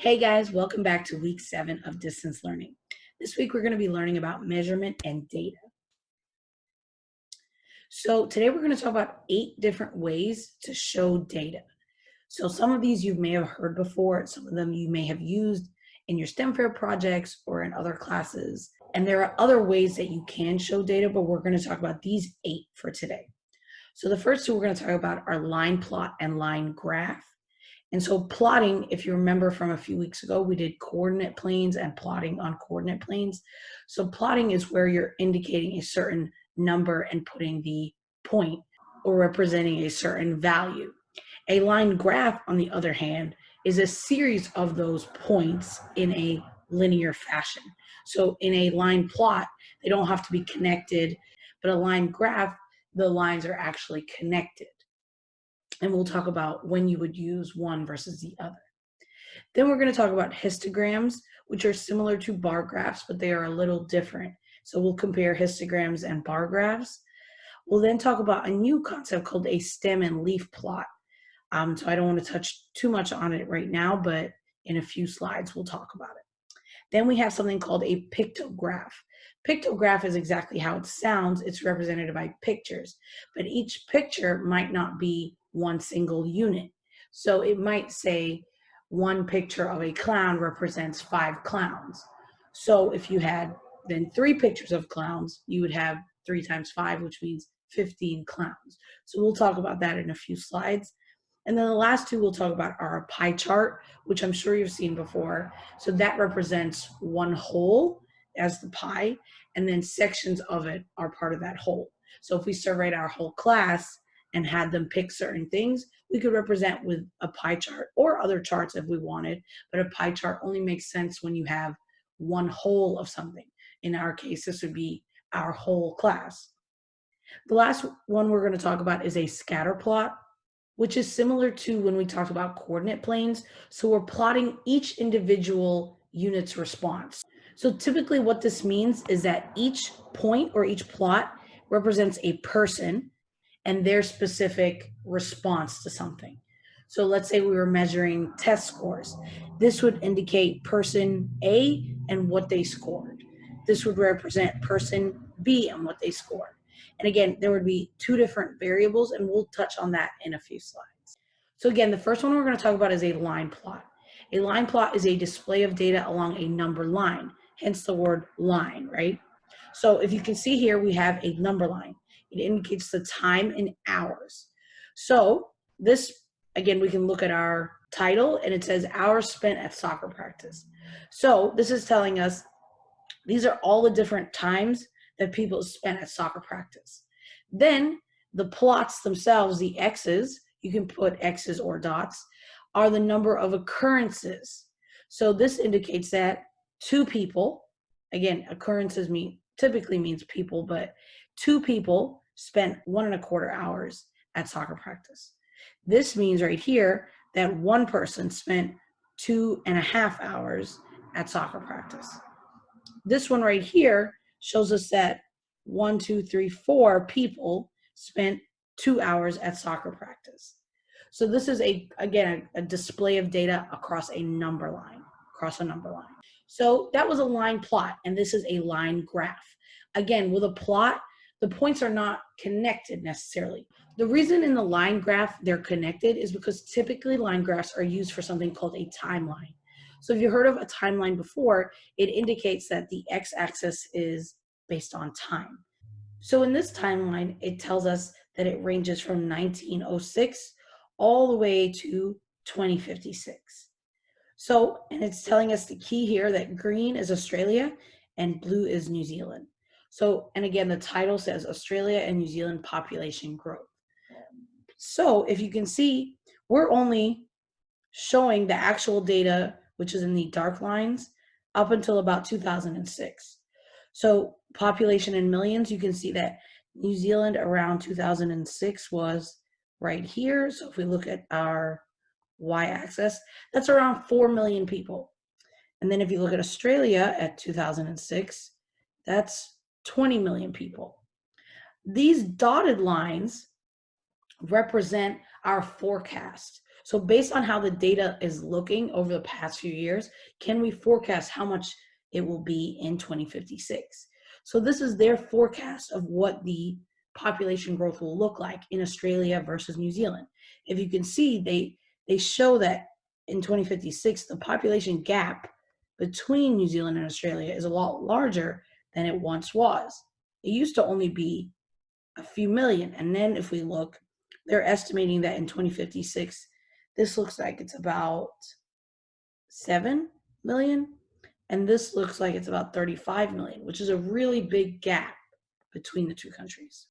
Hey guys, welcome back to week 7 of distance learning. This week we're going to be learning about measurement and data. So today we're going to talk about 8 different ways to show data. So some of these you may have heard before, some of them you may have used in your STEM fair projects or in other classes. And there are other ways that you can show data, but we're going to talk about these 8 for today. So the first two we're going to talk about are line plot and line graph. And so plotting, if you remember from a few weeks ago, we did coordinate planes and plotting on coordinate planes. So plotting is where you're indicating a certain number and putting the point or representing a certain value. A line graph, on the other hand, is a series of those points in a linear fashion. So in a line plot, they don't have to be connected, but a line graph, the lines are actually connected. And we'll talk about when you would use one versus the other. Then we're going to talk about histograms, which are similar to bar graphs, but they are a little different. So we'll compare histograms and bar graphs. We'll then talk about a new concept called a stem and leaf plot. So I don't want to touch too much on it right now, but in a few slides we'll talk about it. Then we have something called a pictograph. Pictograph is exactly how it sounds. It's represented by pictures, but each picture might not be one single unit. So it might say one picture of a clown represents 5 clowns. So if you had then 3 pictures of clowns, you would have 3 times 5, which means 15 clowns. So we'll talk about that in a few slides. And then the last two we'll talk about are a pie chart, which I'm sure you've seen before. So that represents one whole as the pie, and then sections of it are part of that whole. So if we surveyed our whole class and had them pick certain things, we could represent with a pie chart or other charts if we wanted, but a pie chart only makes sense when you have one whole of something. In our case, this would be our whole class. The last one we're going to talk about is a scatter plot, which is similar to when we talked about coordinate planes. So we're plotting each individual unit's response. So typically what this means is that each point or each plot represents a person and their specific response to something. So let's say we were measuring test scores. This would indicate person A and what they scored. This would represent person B and what they scored. And again, there would be 2 different variables, and we'll touch on that in a few slides. So again, the first one we're going to talk about is a line plot. A line plot is a display of data along a number line, hence the word line, right? So if you can see here, we have a number line. It indicates the time in hours. So this, again, we can look at our title, and it says hours spent at soccer practice. So this is telling us these are all the different times that people spent at soccer practice. Then the plots themselves, the X's, you can put X's or dots, are the number of occurrences. So this indicates that 2 people, again, occurrences typically means people, but 2 people spent 1.25 hours at soccer practice. This means right here that 1 person spent 2.5 hours at soccer practice. This one right here shows us that 1, 2, 3, 4 people spent 2 hours at soccer practice. So this is again a display of data across a number line, So that was a line plot, and this is a line graph. Again, with a plot, the points are not connected necessarily. The reason in the line graph they're connected is because typically line graphs are used for something called a timeline. So if you've heard of a timeline before, it indicates that the x-axis is based on time. So in this timeline, it tells us that it ranges from 1906 all the way to 2056. So, and it's telling us the key here that green is Australia and blue is New Zealand. So, and again, the title says Australia and New Zealand population growth. So if you can see, we're only showing the actual data, which is in the dark lines, up until about 2006. So population in millions, you can see that New Zealand around 2006 was right here. So if we look at our y-axis, that's around 4 million people. And then if you look at Australia at 2006, that's 20 million people. These dotted lines represent our forecast. So based on how the data is looking over the past few years, can we forecast how much it will be in 2056? So this is their forecast of what the population growth will look like in Australia versus New Zealand. If you can see, they show that in 2056, the population gap between New Zealand and Australia is a lot larger than it once was. It used to only be a few million. And then if we look, they're estimating that in 2056, this looks like it's about 7 million. And this looks like it's about 35 million, which is a really big gap between the two countries.